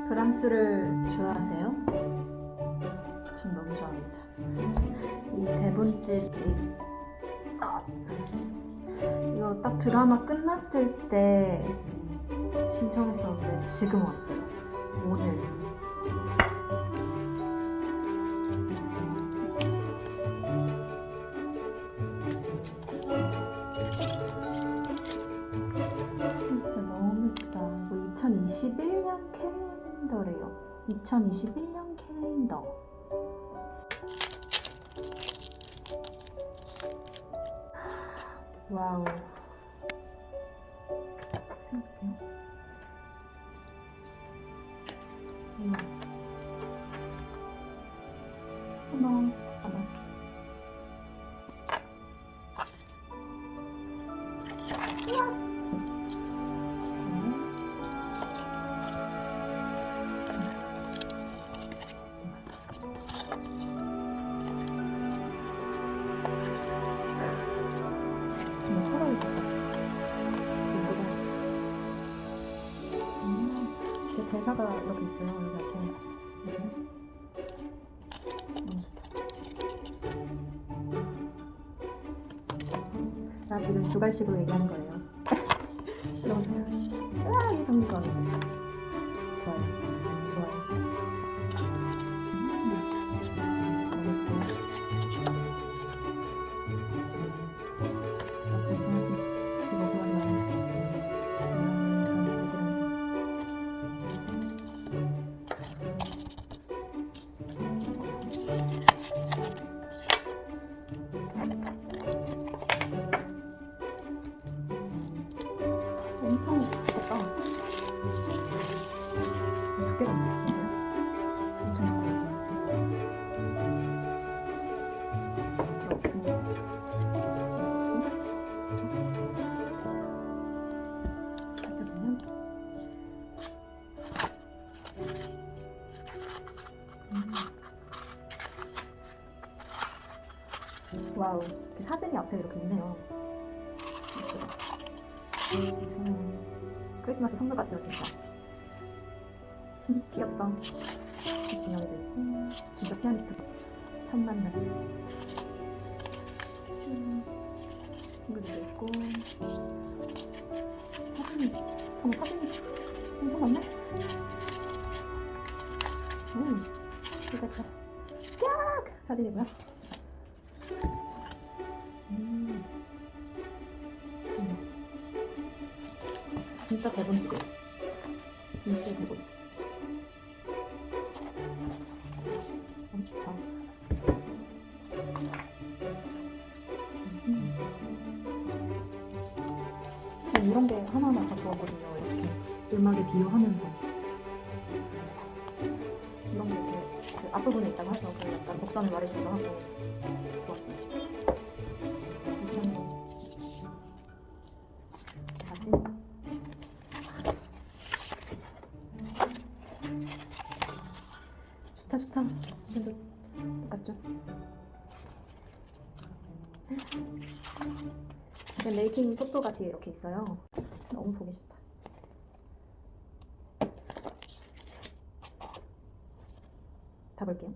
브람스를 좋아하세요? 전 너무 좋아합니다. 이 대본집 이거 딱 드라마 끝났을 때 신청했었는데 지금 왔어요. 오늘. 진짜 너무 예쁘다. 이거 2021년 캘린더래요. 2021년 캘린더. 와우. 생각해요. 하나. 대사가 이렇게 있어요. 여기 앞에. 나 지금 두갈식으로 얘기하는 거예요. 너무 좋다. 으아, 이 장미가 좋아요. 엄청 좋겠다. 두께가 있는데요? 엄청 좋아요, 진짜. 와우, 이렇게 사진이 앞에 이렇게 있네요. 크리스마스 선물 같아요, 진짜. 귀엽다. 준영이도 있고, 진짜 피아니스트. 첫 만남. 친구들도 있고. 사진이 엄청 많네. 이거 다. 깍! 사진이고요. 진짜 대본집이에요. 진짜 대본집. 너무 좋다. 저는 이런 게 하나하나 다 좋았거든요. 이렇게 음악에 비유하면서. 이런 게 이렇게 그 앞부분에 있다고 하죠. 그 약간 곡선을 말해주기도 하고 좋았어요. 사진. 좋다. 그래도 똑같죠? 이제 메이킹 포토가 뒤에 이렇게 있어요. 너무 보기 좋다. 다 볼게요.